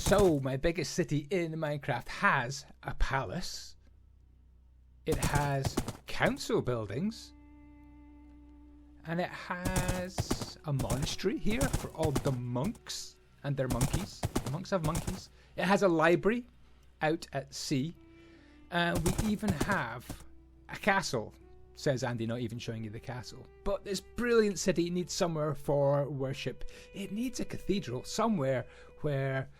So my biggest city in Minecraft has a palace. It has council buildings. And it has a monastery here for all the monks and their monkeys. The monks have monkeys. It has a library out at sea. And we even have a castle, says Andy, not even showing you the castle. But this brilliant city needs somewhere for worship. It needs a cathedral, somewhere where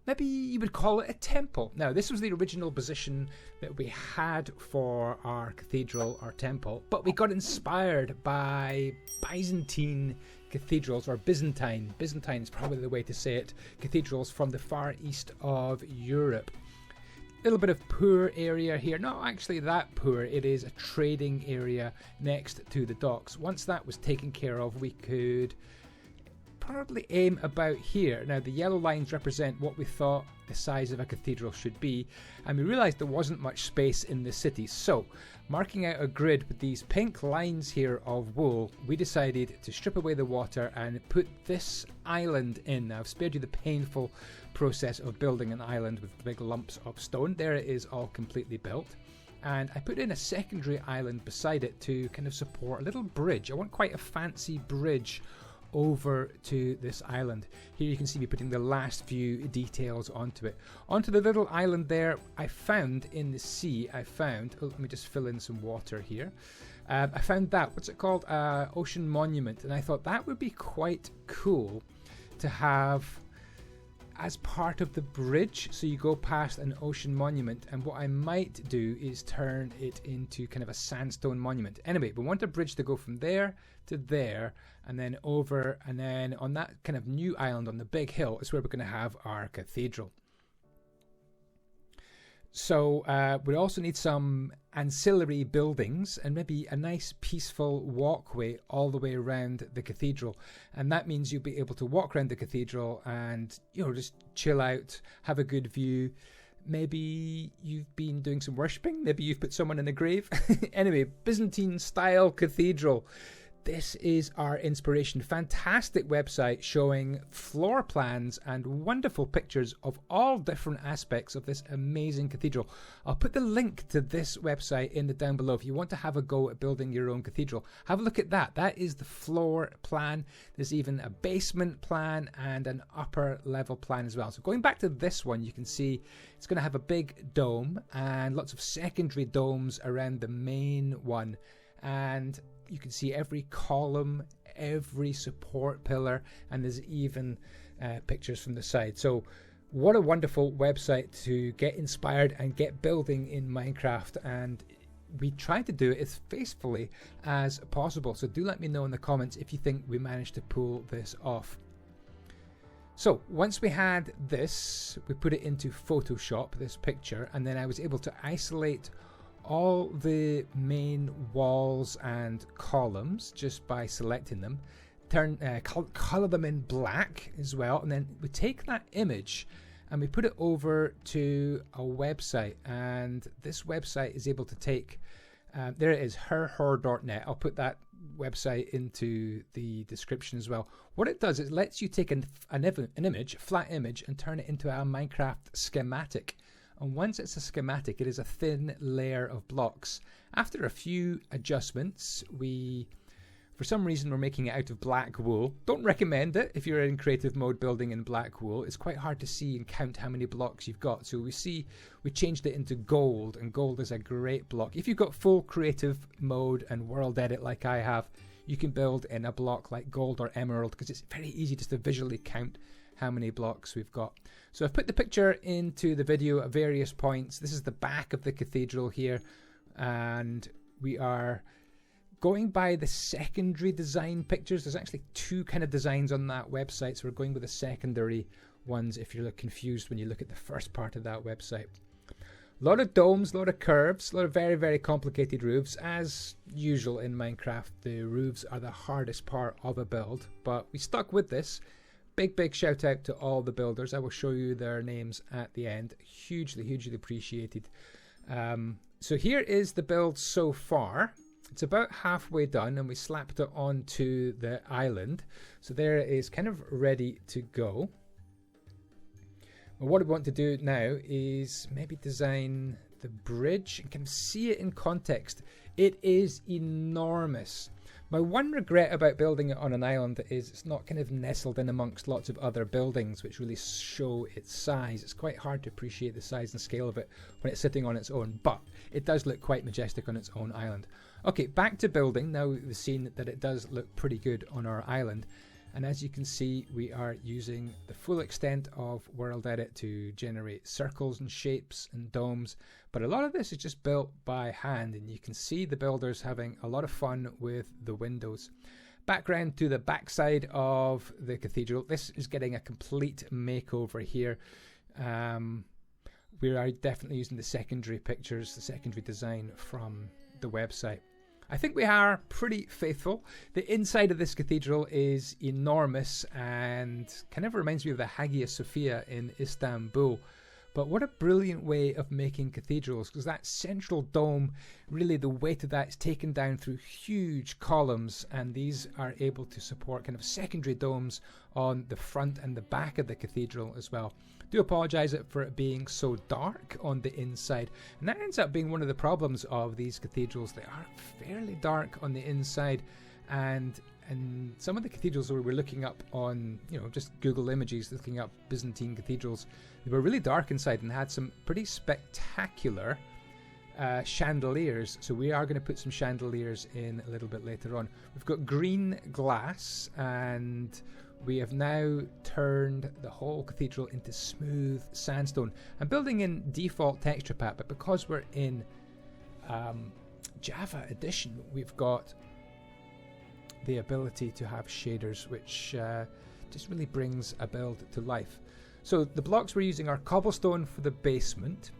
maybe you would call it a temple. Now, this was the original position that we had for our cathedral, our temple, but we got inspired by Byzantine cathedrals, or Byzantine. Byzantine is probably the way to say it. Cathedrals from the far east of Europe. A little bit of poor area here. Not actually that poor. It is a trading area next to the docks. Once that was taken care of, we could probably aim about here. Now the yellow lines represent what we thought the size of a cathedral should be, and we realized there wasn't much space in the city. So marking out a grid with these pink lines here of wool, we decided to strip away the water and put this island in. Now I've spared you the painful process of building an island with big lumps of stone. There it is, all completely built. And I put in a secondary island beside it to kind of support a little bridge. I want quite a fancy bridge over to this island. Here you can see me putting the last few details onto it. Onto the little island there, I found in the sea, let me just fill in some water here. I found that, what's it called? Ocean monument. And I thought that would be quite cool to have as part of the bridge. So you go past an ocean monument, and what I might do is turn it into kind of a sandstone monument. Anyway, we want a bridge to go from there to there, and then over, and then on that kind of new island on the big hill is where we're going to have our cathedral. So we also need some ancillary buildings and maybe a nice peaceful walkway all the way around the cathedral. And that means you'll be able to walk around the cathedral and, just chill out, have a good view. Maybe you've been doing some worshipping. Maybe you've put someone in a grave. Anyway, Byzantine style cathedral. This is our inspiration. Fantastic website showing floor plans and wonderful pictures of all different aspects of this amazing cathedral. I'll put the link to this website in the down below if you want to have a go at building your own cathedral. Have a look at that. That is the floor plan. There's even a basement plan and an upper level plan as well. So going back to this one, you can see it's going to have a big dome and lots of secondary domes around the main one. And you can see every column, every support pillar, and there's even pictures from the side. So what a wonderful website to get inspired and get building in Minecraft. And we try to do it as faithfully as possible. So do let me know in the comments if you think we managed to pull this off. So once we had this, we put it into Photoshop, this picture, and then I was able to isolate all the main walls and columns just by selecting them, color them in black as well, and then we take that image and we put it over to a website, and this website is able to take there it is, her.net. I'll put that website into the description as well. What it does is it lets you take an image, flat image, and turn it into a Minecraft schematic. And once it's a schematic, it is a thin layer of blocks. After a few adjustments, for some reason, we're making it out of black wool. Don't recommend it if you're in creative mode building in black wool. It's quite hard to see and count how many blocks you've got. So we changed it into gold, and gold is a great block. If you've got full creative mode and world edit like I have, you can build in a block like gold or emerald, because it's very easy just to visually count how many blocks we've got. So I've put the picture into the video at various points. This is the back of the cathedral here, and we are going by the secondary design pictures. There's actually two kind of designs on that website, so we're going with the secondary ones if you're confused when you look at the first part of that website. A lot of domes, a lot of curves, a lot of very, very complicated roofs. As usual in Minecraft, the roofs are the hardest part of a build, but we stuck with this. Big shout out to all the builders. I will show you their names at the end. Hugely appreciated. So here is the build so far. It's about halfway done, and we slapped it onto the island. So there it is, kind of ready to go. Well, what we want to do now is maybe design the bridge and kind of see it in context. It is enormous. My one regret about building it on an island is it's not kind of nestled in amongst lots of other buildings which really show its size. It's quite hard to appreciate the size and scale of it when it's sitting on its own, but it does look quite majestic on its own island. Okay, back to building. Now we've seen that it does look pretty good on our island. And as you can see, we are using the full extent of World Edit to generate circles and shapes and domes. But a lot of this is just built by hand, and you can see the builders having a lot of fun with the windows. Background to the backside of the cathedral. This is getting a complete makeover here. We are definitely using the secondary pictures, the secondary design from the website. I think we are pretty faithful. The inside of this cathedral is enormous and kind of reminds me of the Hagia Sophia in Istanbul. But what a brilliant way of making cathedrals, because that central dome, really the weight of that is taken down through huge columns, and these are able to support kind of secondary domes on the front and the back of the cathedral as well. Do apologise for it being so dark on the inside, and that ends up being one of the problems of these cathedrals. They are fairly dark on the inside, and some of the cathedrals where we're looking up on, just Google Images, looking up Byzantine cathedrals, they were really dark inside and had some pretty spectacular chandeliers. So we are going to put some chandeliers in a little bit later on. We've got green glass, and we have now turned the whole cathedral into smooth sandstone. I'm building in default texture pack, but because we're in Java Edition, we've got the ability to have shaders, which just really brings a build to life. So the blocks we're using are cobblestone for the basement,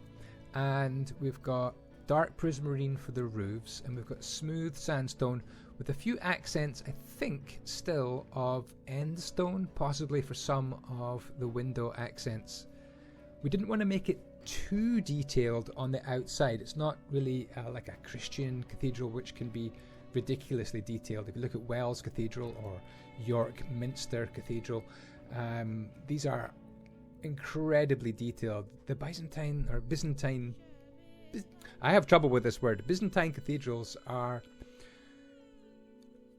and we've got dark prismarine for the roofs, and we've got smooth sandstone with a few accents, I think, still of end stone, possibly for some of the window accents. We didn't want to make it too detailed on the outside. It's not really like a Christian cathedral, which can be ridiculously detailed. If you look at Wells Cathedral or York Minster Cathedral, these are incredibly detailed. The Byzantine, I have trouble with this word. Byzantine cathedrals are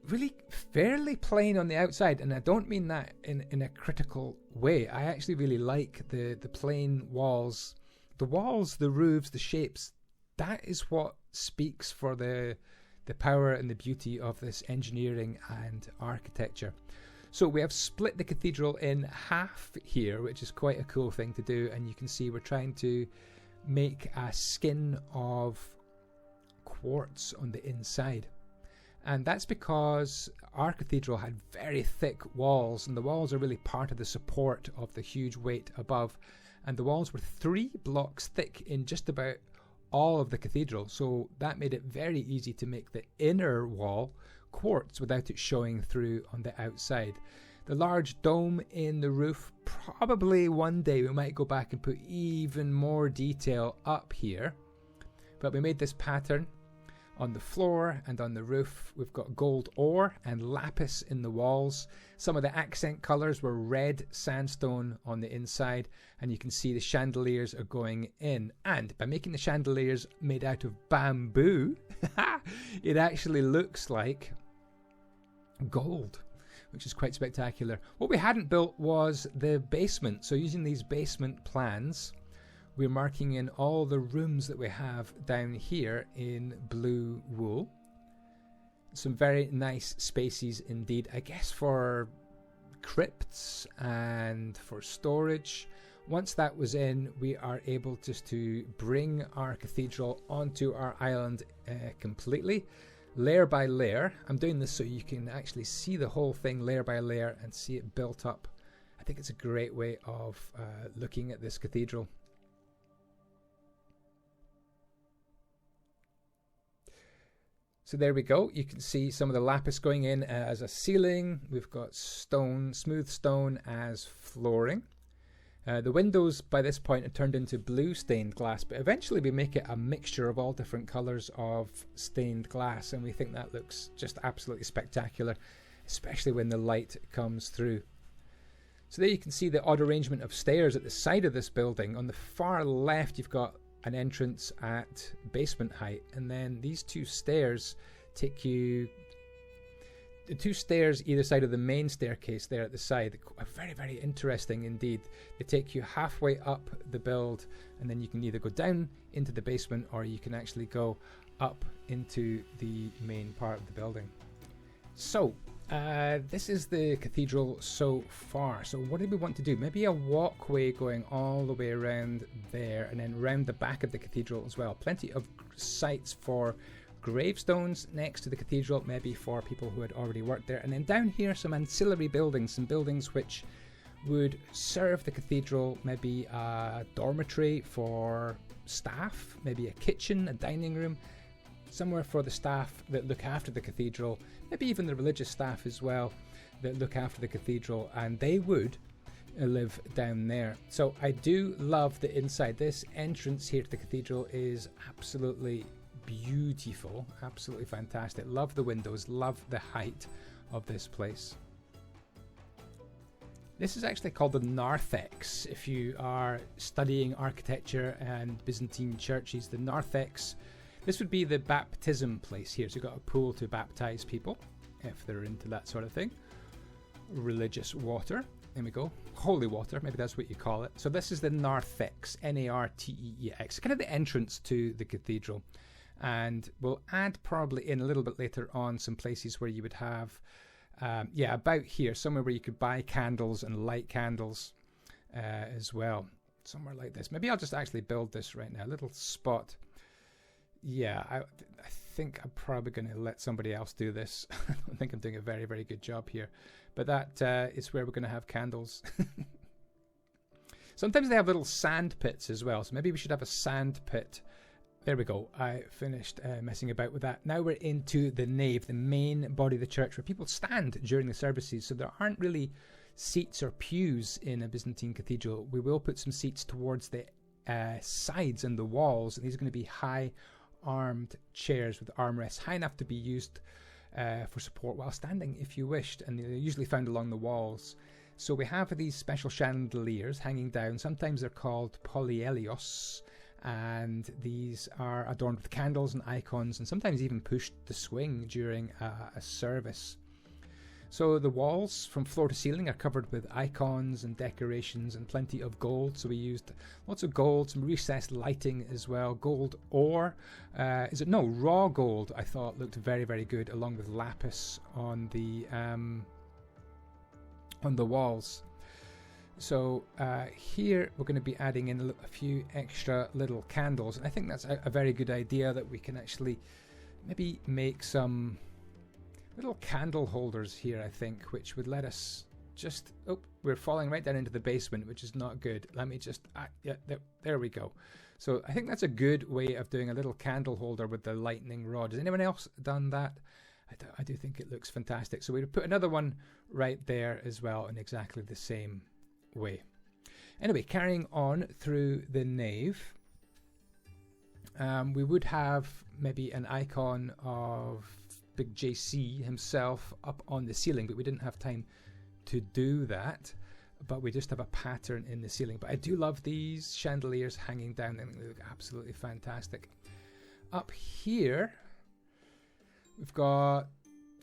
really fairly plain on the outside, and I don't mean that in a critical way. I actually really like the plain walls. The walls, the roofs, the shapes, that is what speaks for the power and the beauty of this engineering and architecture. So we have split the cathedral in half here, which is quite a cool thing to do, and you can see we're trying to make a skin of quartz on the inside. And that's because our cathedral had very thick walls, and the walls are really part of the support of the huge weight above. And the walls were 3 blocks thick in just about all of the cathedral, so that made it very easy to make the inner wall quartz without it showing through on the outside. The large dome in the roof, probably one day we might go back and put even more detail up here, but we made this pattern on the floor and on the roof. We've got gold ore and lapis in the walls. Some of the accent colors were red sandstone on the inside, and you can see the chandeliers are going in. And by making the chandeliers made out of bamboo, it actually looks like gold, which is quite spectacular. What we hadn't built was the basement. So using these basement plans, we're marking in all the rooms that we have down here in blue wool. Some very nice spaces indeed, I guess, for crypts and for storage. Once that was in, we are able just to bring our cathedral onto our island completely, layer by layer. I'm doing this so you can actually see the whole thing layer by layer and see it built up. I think it's a great way of looking at this cathedral. So there we go. You can see some of the lapis going in as a ceiling. We've got stone, smooth stone as flooring. The windows by this point are turned into blue stained glass, but eventually we make it a mixture of all different colours of stained glass, and we think that looks just absolutely spectacular, especially when the light comes through. So there you can see the odd arrangement of stairs at the side of this building. On the far left, you've got an entrance at basement height, and then these two stairs take you, the two stairs either side of the main staircase there at the side are very, very interesting indeed. They take you halfway up the build, and then you can either go down into the basement or you can actually go up into the main part of the building. So this is the cathedral so far. So what do we want to do? Maybe a walkway going all the way around there and then round the back of the cathedral as well. Plenty of sites for gravestones next to the cathedral, maybe for people who had already worked there. And then down here, some ancillary buildings, some buildings which would serve the cathedral, maybe a dormitory for staff, maybe a kitchen, a dining room, somewhere for the staff that look after the cathedral, maybe even the religious staff as well that look after the cathedral, and they would live down there. So I do love the inside. This entrance here to the cathedral is absolutely beautiful, absolutely fantastic. Love the windows, love the height of this place. This is actually called the narthex. If you are studying architecture and Byzantine churches, the narthex, this would be the baptism place here. So you've got a pool to baptize people if they're into that sort of thing. Religious water. There we go. Holy water, maybe that's what you call it. So this is the narthex, Narteex, kind of the entrance to the cathedral. And we'll add probably in a little bit later on some places where you would have, about here, somewhere where you could buy candles and light candles as well. Somewhere like this. Maybe I'll just actually build this right now. A little spot. Yeah, I think I'm probably going to let somebody else do this. I don't think I'm doing a very, very good job here. But that is where we're going to have candles. Sometimes they have little sand pits as well. So maybe we should have a sand pit. There we go. I finished messing about with that. Now we're into the nave, the main body of the church, where people stand during the services. So there aren't really seats or pews in a Byzantine cathedral. We will put some seats towards the sides and the walls. And these are going to be high armed chairs with armrests, high enough to be used for support while standing if you wished, and they're usually found along the walls. So we have these special chandeliers hanging down. Sometimes they're called polyelios, and these are adorned with candles and icons, and sometimes even pushed to swing during a service. So the walls from floor to ceiling are covered with icons and decorations and plenty of gold. So we used lots of gold, some recessed lighting as well. Gold ore, raw gold, I thought looked very, very good, along with lapis on the walls. So here we're going to be adding in a few extra little candles. And I think that's a very good idea, that we can actually maybe make some little candle holders here, I think, which would let us just... Oh, we're falling right down into the basement, which is not good. Let me just... there we go. So I think that's a good way of doing a little candle holder with the lightning rod. Has anyone else done that? I do think it looks fantastic. So we would put another one right there as well in exactly the same way. Anyway, carrying on through the nave, we would have maybe an icon of Big JC himself up on the ceiling, but we didn't have time to do that. But we just have a pattern in the ceiling. But I do love these chandeliers hanging down. They look absolutely fantastic. Up here, we've got,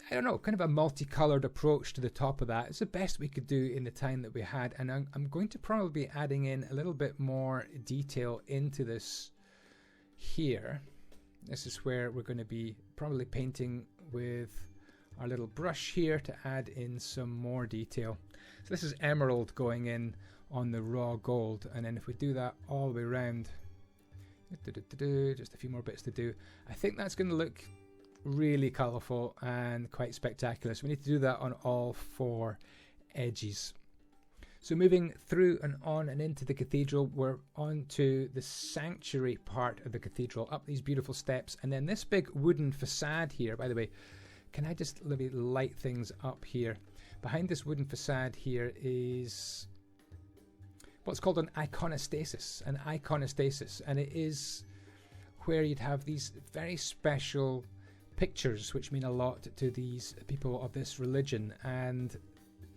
I don't know, kind of a multicolored approach to the top of that. It's the best we could do in the time that we had. And I'm going to probably be adding in a little bit more detail into this here. This is where we're going to be probably painting with our little brush here to add in some more detail. So this is emerald going in on the raw gold, and then if we do that all the way around, just a few more bits to do. I think that's going to look really colourful and quite spectacular. So we need to do that on all four edges. So moving through and on and into the cathedral, we're on to the sanctuary part of the cathedral, up these beautiful steps, and then this big wooden facade here. By the way, can I just maybe light things up here? Behind this wooden facade here is what's called an iconostasis, and it is where you'd have these very special pictures which mean a lot to these people of this religion, and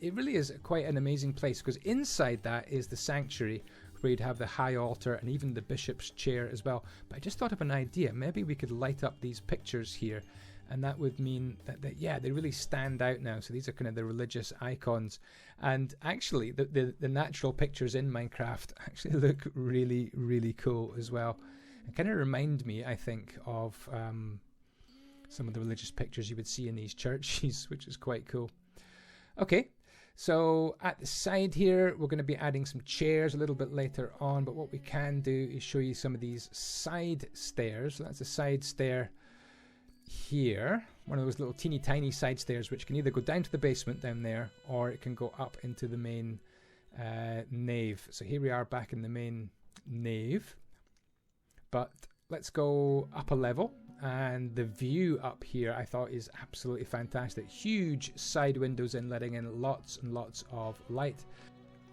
it really is quite an amazing place, because inside that is the sanctuary, where you'd have the high altar and even the bishop's chair as well. But I just thought of an idea. Maybe we could light up these pictures here, and that would mean that yeah, they really stand out now. So these are kind of the religious icons. And actually, the natural pictures in Minecraft actually look really, really cool as well. And kind of remind me, I think, of some of the religious pictures you would see in these churches, which is quite cool. Okay. So at the side here, we're going to be adding some chairs a little bit later on, but what we can do is show you some of these side stairs. So that's a side stair here, one of those little teeny tiny side stairs, which can either go down to the basement down there, or it can go up into the main nave. So here we are back in the main nave, but let's go up a level. And the view up here I thought is absolutely fantastic. Huge side windows in, letting in lots and lots of light,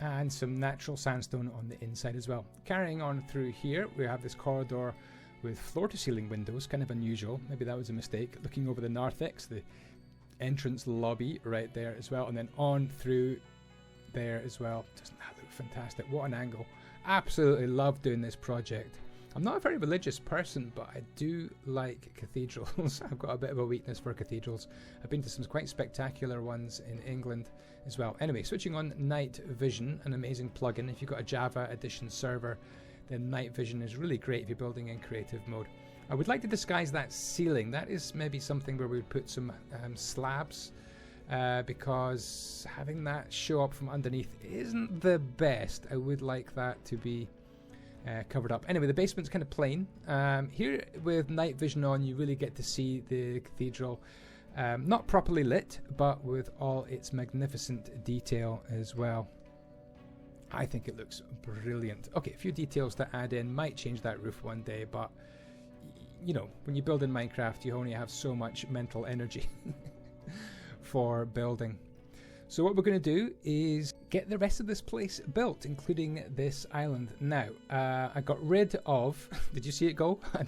and some natural sandstone on the inside as well. Carrying on through here, we have this corridor with floor to ceiling windows, kind of unusual. Maybe that was a mistake. Looking over the narthex, the entrance lobby right there as well, and then on through there as well. Doesn't that look fantastic? What an angle. Absolutely love doing this project. I'm not a very religious person, but I do like cathedrals. I've got a bit of a weakness for cathedrals. I've been to some quite spectacular ones in England as well. Anyway, switching on night vision, an amazing plugin. If you've got a Java edition server, then night vision is really great if you're building in creative mode. I would like to disguise that ceiling. That is maybe something where we would put some slabs, because having that show up from underneath isn't the best. I would like that to be covered up. Anyway, the basement's kind of plain. Here with night vision on, you really get to see the cathedral, not properly lit, but with all its magnificent detail as well. I think it looks brilliant. Okay, a few details to add in. Might change that roof one day, but you know, when you build in Minecraft, you only have so much mental energy for building. So what we're going to do is get the rest of this place built, including this island. Now, I got rid of... Did you see it go? I'm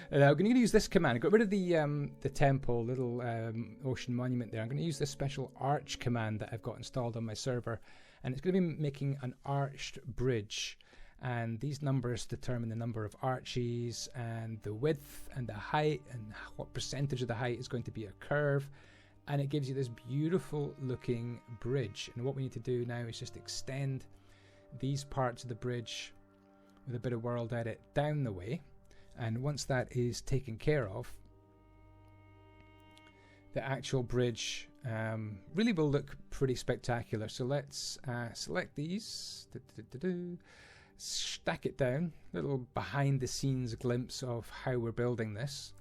going to use this command. I got rid of the temple, little ocean monument there. I'm going to use this special arch command that I've got installed on my server. And it's going to be making an arched bridge. And these numbers determine the number of arches and the width and the height, and what percentage of the height is going to be a curve. And it gives you this beautiful looking bridge. And what we need to do now is just extend these parts of the bridge with a bit of world edit down the way. And once that is taken care of, the actual bridge really will look pretty spectacular. So let's select these, stack it down, little behind the scenes glimpse of how we're building this.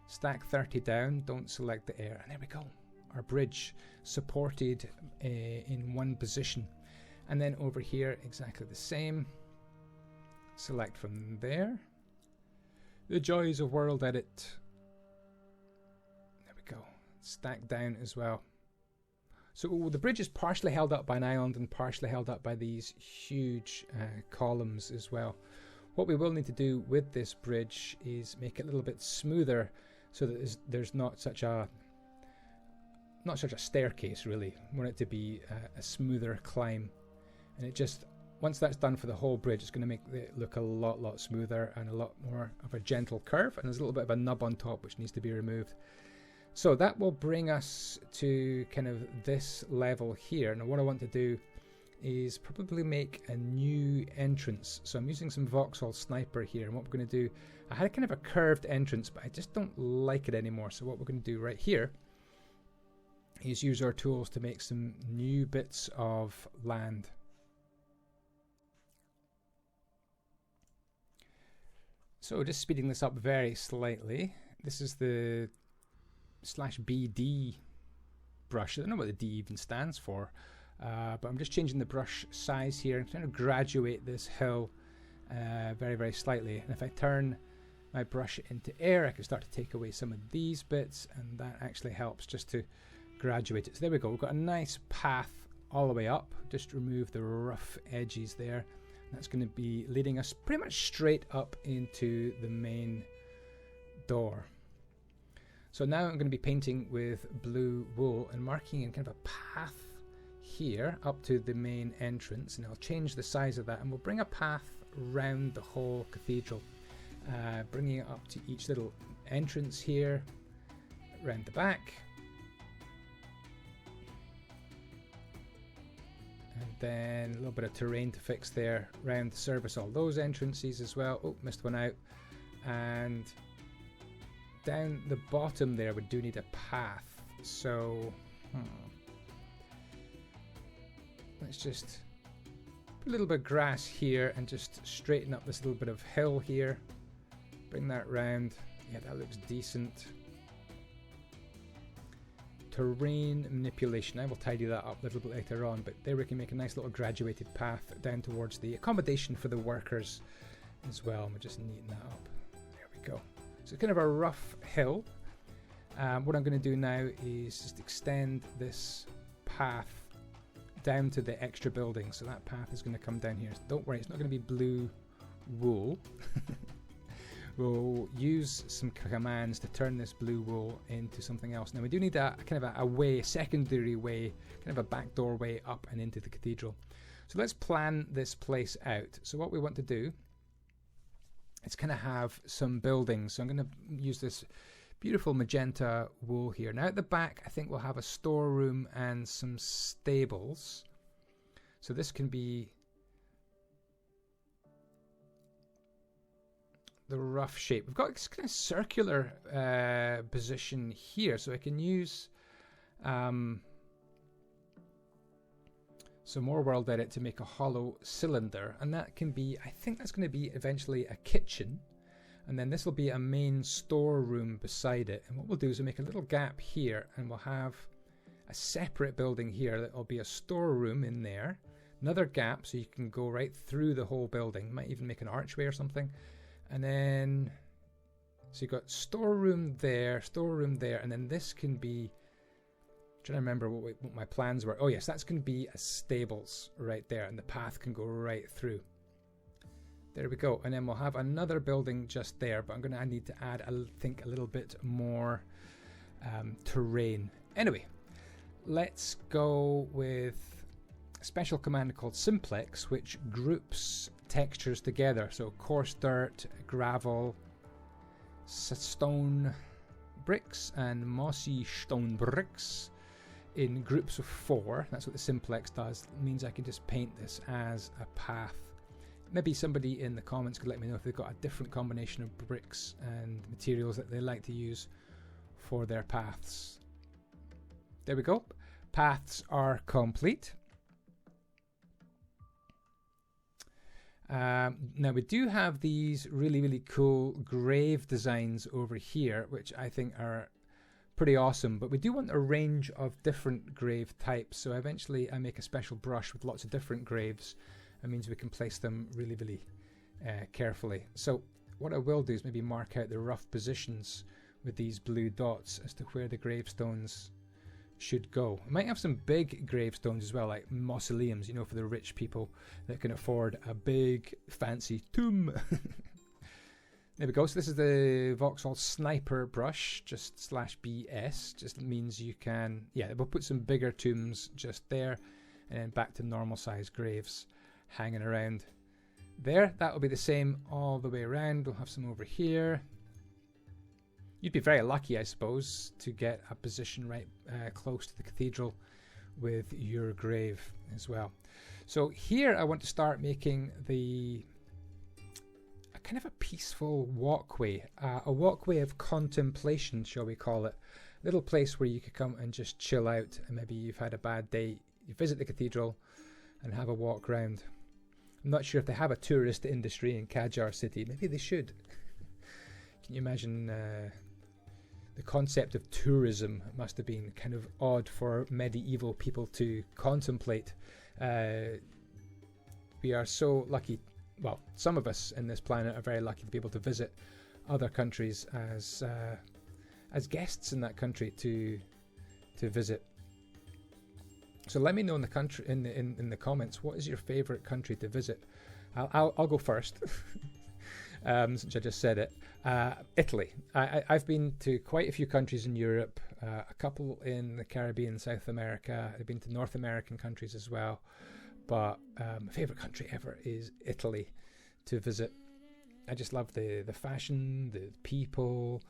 Stack 30 down, don't select the air, and there we go. Our bridge supported in one position. And then over here, exactly the same. Select from there. The joys of world edit. There we go. Stack down as well. So the bridge is partially held up by an island and partially held up by these huge columns as well. What we will need to do with this bridge is make it a little bit smoother, so that there's not such a staircase really. We want it to be a smoother climb, and it just, once that's done for the whole bridge, it's going to make it look a lot smoother and a lot more of a gentle curve, and there's a little bit of a nub on top which needs to be removed. So that will bring us to kind of this level here. Now what I want to do is probably make a new entrance. So I'm using some Vauxhall Sniper here, and what we're going to do, I had kind of a curved entrance, but I just don't like it anymore. So what we're going to do right here is use our tools to make some new bits of land. So just speeding this up very slightly. This is the /BD brush. I don't know what the D even stands for, but I'm just changing the brush size here and trying to graduate this hill very slightly. And if I turn my brush into air, I can start to take away some of these bits, and that actually helps just to graduate it. So there we go. We've got a nice path all the way up. Just remove the rough edges there. That's going to be leading us pretty much straight up into the main door. So now I'm going to be painting with blue wool and marking in kind of a path here up to the main entrance, and I'll change the size of that, and we'll bring a path round the whole cathedral, bringing it up to each little entrance here, round the back, and then a little bit of terrain to fix there round to service all those entrances as well. Oh, missed one out. And down the bottom there we do need a path, so let's just put a little bit of grass here and just straighten up this little bit of hill here, bring that round. Yeah, that looks decent. Terrain manipulation, I will tidy that up a little bit later on, but there we can make a nice little graduated path down towards the accommodation for the workers as well, and we'll just neaten that up. There we go. So it's kind of a rough hill. What I'm going to do now is just extend this path down to the extra building, so that path is going to come down here. So don't worry, it's not going to be blue wool. We'll use some commands to turn this blue wool into something else. Now we do need a kind of a way, secondary way, kind of a backdoor way up and into the cathedral. So let's plan this place out. So what we want to do is kind of have some buildings. So I'm going to use this beautiful magenta wool here. Now at the back I think we'll have a storeroom and some stables. So this can be the rough shape. We've got this kind of circular position here, so I can use some more world edit to make a hollow cylinder, and that can be, I think that's going to be eventually a kitchen, and then this will be a main storeroom beside it. And what we'll do is we'll make a little gap here, and we'll have a separate building here that will be a storeroom in there, another gap so you can go right through the whole building. Might even make an archway or something. And then, so you've got storeroom there, and then this can be, I'm trying to remember what my plans were. Oh yes, that's going to be a stables right there, and the path can go right through. There we go. And then we'll have another building just there, but I need to add, I think, a little bit more terrain. Anyway, let's go with a special command called simplex, which groups textures together. So coarse dirt, gravel, stone bricks, and mossy stone bricks in groups of 4. That's what the simplex does. It means I can just paint this as a path. Maybe somebody in the comments could let me know if they've got a different combination of bricks and materials that they like to use for their paths. There we go. Paths are complete. Now we do have these really cool grave designs over here, which I think are pretty awesome, but we do want a range of different grave types, so eventually I make a special brush with lots of different graves. That means we can place them really carefully. So what I will do is maybe mark out the rough positions with these blue dots as to where the gravestones should go. I might have some big gravestones as well, like mausoleums, you know, for the rich people that can afford a big fancy tomb. There we go. So this is the Vauxhall Sniper brush, just /BS. Just means you can, yeah, we'll put some bigger tombs just there, and then back to normal size graves hanging around there. That will be the same all the way around. We'll have some over here. You'd be very lucky, I suppose, to get a position right close to the cathedral with your grave as well. So here I want to start making a kind of a peaceful walkway, a walkway of contemplation, shall we call it. A little place where you could come and just chill out, and maybe you've had a bad day, you visit the cathedral and have a walk round. I'm not sure if they have a tourist industry in Kadjar City. Maybe they should. Can you imagine the concept of tourism must have been kind of odd for medieval people to contemplate. We are so lucky, well, some of us in this planet are very lucky to be able to visit other countries as guests in that country to visit. So let me know in the country in the comments, what is your favorite country to visit? I'll go first. since I just said it. Italy. I've been to quite a few countries in Europe, a couple in the Caribbean, South America. I've been to North American countries as well. But my favourite country ever is Italy to visit. I just love the fashion, the people,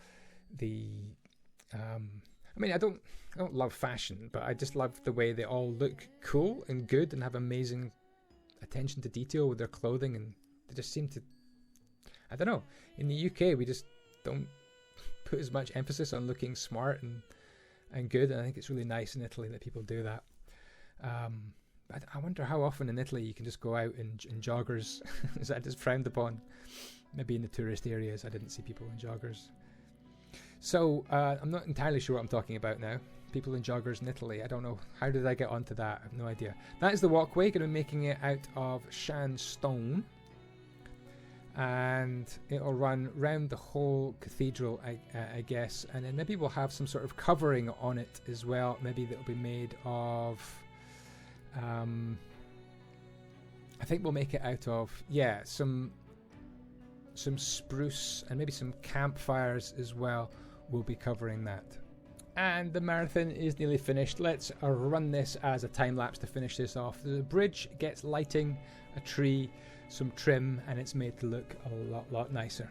I mean, I don't love fashion, but I just love the way they all look cool and good and have amazing attention to detail with their clothing, and they just seem to, I don't know, in the UK we just don't put as much emphasis on looking smart and good, and I think it's really nice in Italy that people do that. I wonder how often in Italy you can just go out in joggers. Is that just frowned upon? Maybe in the tourist areas I didn't see people in joggers. So I'm not entirely sure what I'm talking about now. People in joggers in Italy. I don't know. How did I get onto that? I have no idea. That is the walkway. Going to be making it out of sandstone. And it'll run round the whole cathedral, I guess. And then maybe we'll have some sort of covering on it as well. Maybe that'll be made of... I think we'll make it out of, yeah, some spruce and maybe some campfires as well. We'll be covering that. And the marathon is nearly finished. Let's run this as a time lapse to finish this off. The bridge gets lighting, a tree, some trim, and it's made to look a lot nicer.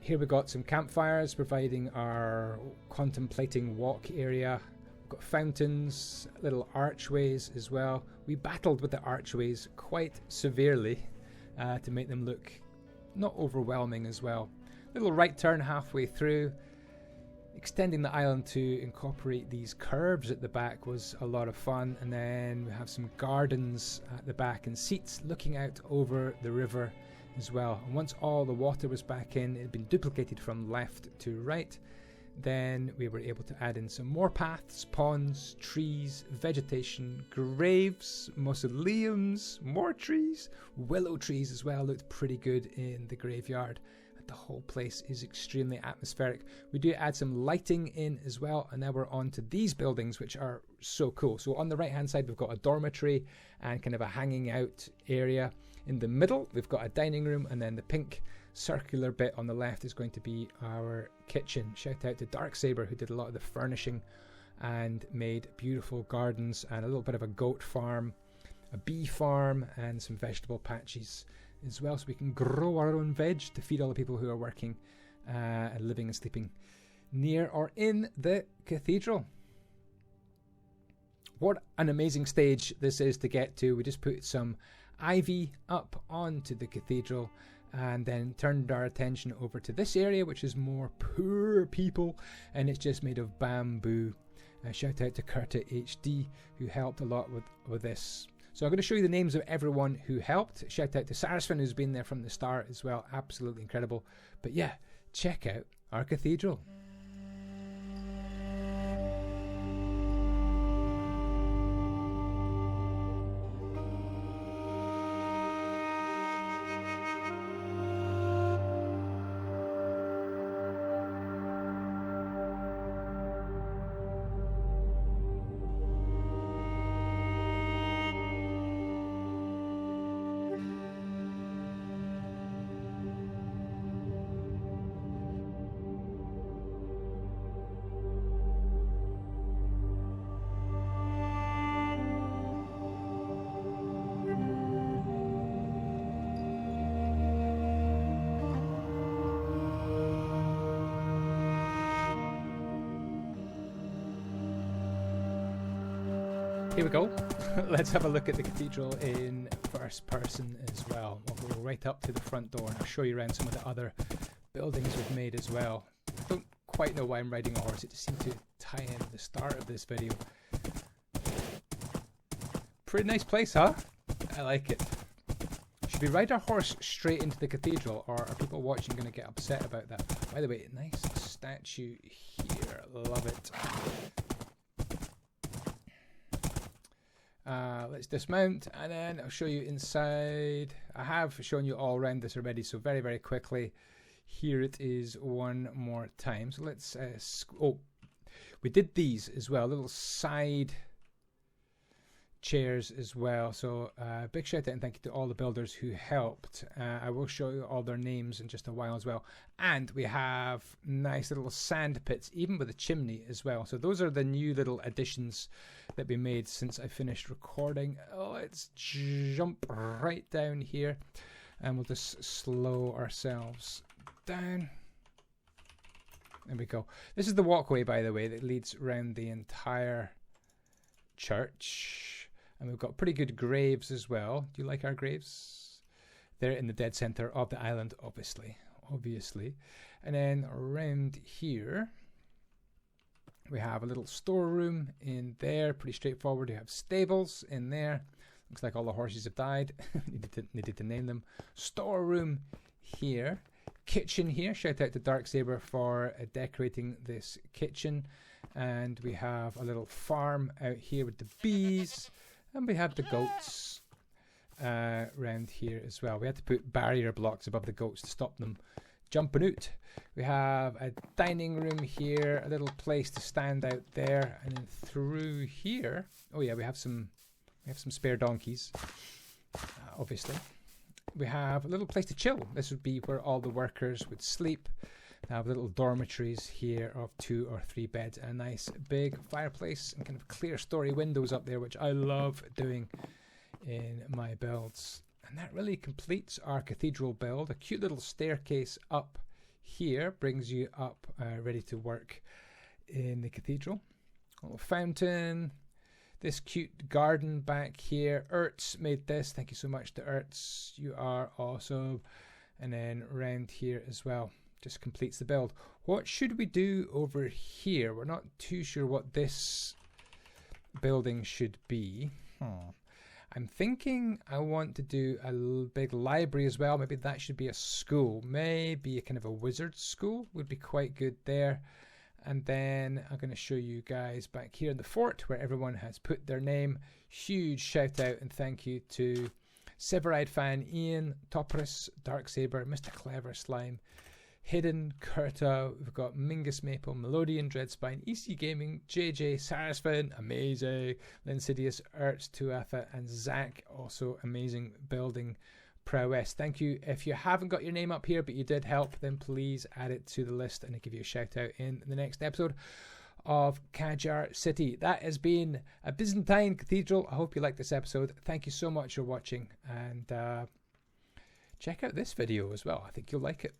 Here we've got some campfires providing our contemplating walk area. We've got fountains, little archways as well. We battled with the archways quite severely to make them look not overwhelming as well. Little right turn halfway through. Extending the island to incorporate these curves at the back was a lot of fun. And then we have some gardens at the back and seats looking out over the river as well. And once all the water was back in, it had been duplicated from left to right. Then we were able to add in some more paths, ponds, trees, vegetation, graves, mausoleums, more trees, willow trees as well. Looked pretty good in the graveyard. The whole place is extremely atmospheric. We do add some lighting in as well, and now we're on to these buildings, which are so cool. So on the right hand side we've got a dormitory and kind of a hanging out area. In the middle we've got a dining room, and then the pink circular bit on the left is going to be our kitchen. Shout out to Darksaber, who did a lot of the furnishing and made beautiful gardens and a little bit of a goat farm, a bee farm, and some vegetable patches as well, so we can grow our own veg to feed all the people who are working and living and sleeping near or in the cathedral. What an amazing stage this is to get to. We just put some ivy up onto the cathedral and then turned our attention over to this area, which is more poor people, and it's just made of bamboo. Shout out to Curta HD, who helped a lot with this. So I'm going to show you the names of everyone who helped. Shout out to Sarasvin, who's been there from the start as well. Absolutely incredible. But yeah, check out our cathedral. Here we go. Let's have a look at the cathedral in first person as well. We'll go right up to the front door and I'll show you around some of the other buildings we've made as well. I don't quite know why I'm riding a horse. It just seemed to tie in at the start of this video. Pretty nice place, huh? I like it. Should we ride our horse straight into the cathedral, or are people watching going to get upset about that? By the way, nice statue here. Love it. Let's dismount and then I'll show you inside. I have shown you all around this already, so very, very quickly. Here it is one more time. So let's... we did these as well. Little side chairs as well. So big shout out and thank you to all the builders who helped. I will show you all their names in just a while as well. And we have nice little sand pits, even with a chimney as well. So those are the new little additions that we made since I finished recording. Let's jump right down here and we'll just slow ourselves down. There we go. This is the walkway, by the way, that leads around the entire church. And we've got pretty good graves as well. Do you like our graves? They're in the dead center of the island, obviously. And then around here, we have a little storeroom in there. Pretty straightforward. We have stables in there. Looks like all the horses have died. needed to name them. Storeroom here. Kitchen here. Shout out to Darksaber for decorating this kitchen. And we have a little farm out here with the bees. And we have the goats around here as well. We had to put barrier blocks above the goats to stop them jumping out. We have a dining room here, a little place to stand out there, and then through here, oh yeah, we have some spare donkeys, obviously. We have a little place to chill. This would be where all the workers would sleep. They have little dormitories here of 2 or 3 beds and a nice big fireplace and kind of clear story windows up there, which I love doing in my builds. And that really completes our cathedral build. A cute little staircase up here brings you up ready to work in the cathedral. A little fountain. This cute garden back here. Ertz made this. Thank you so much to Ertz. You are awesome. And then around here as well. Just completes the build. What should we do over here? We're not too sure what this building should be. I'm thinking I want to do a big library as well. Maybe that should be a school. Maybe a kind of a wizard school would be quite good there. And then I'm going to show you guys back here in the fort where everyone has put their name. Huge shout out and thank you to Severide Fan, Ian, Topris, Darksaber, Mr. Clever Slime, Hidden, Kurta, we've got Mingus Maple, Melodian, Dreadspine, EC Gaming, JJ, Sarasfin, amazing, Linsidious, Ertz, Tuatha, and Zach, also amazing building prowess. Thank you. If you haven't got your name up here, but you did help, then please add it to the list and I'll give you a shout out in the next episode of Kadjar City. That has been a Byzantine Cathedral. I hope you liked this episode. Thank you so much for watching and check out this video as well. I think you'll like it.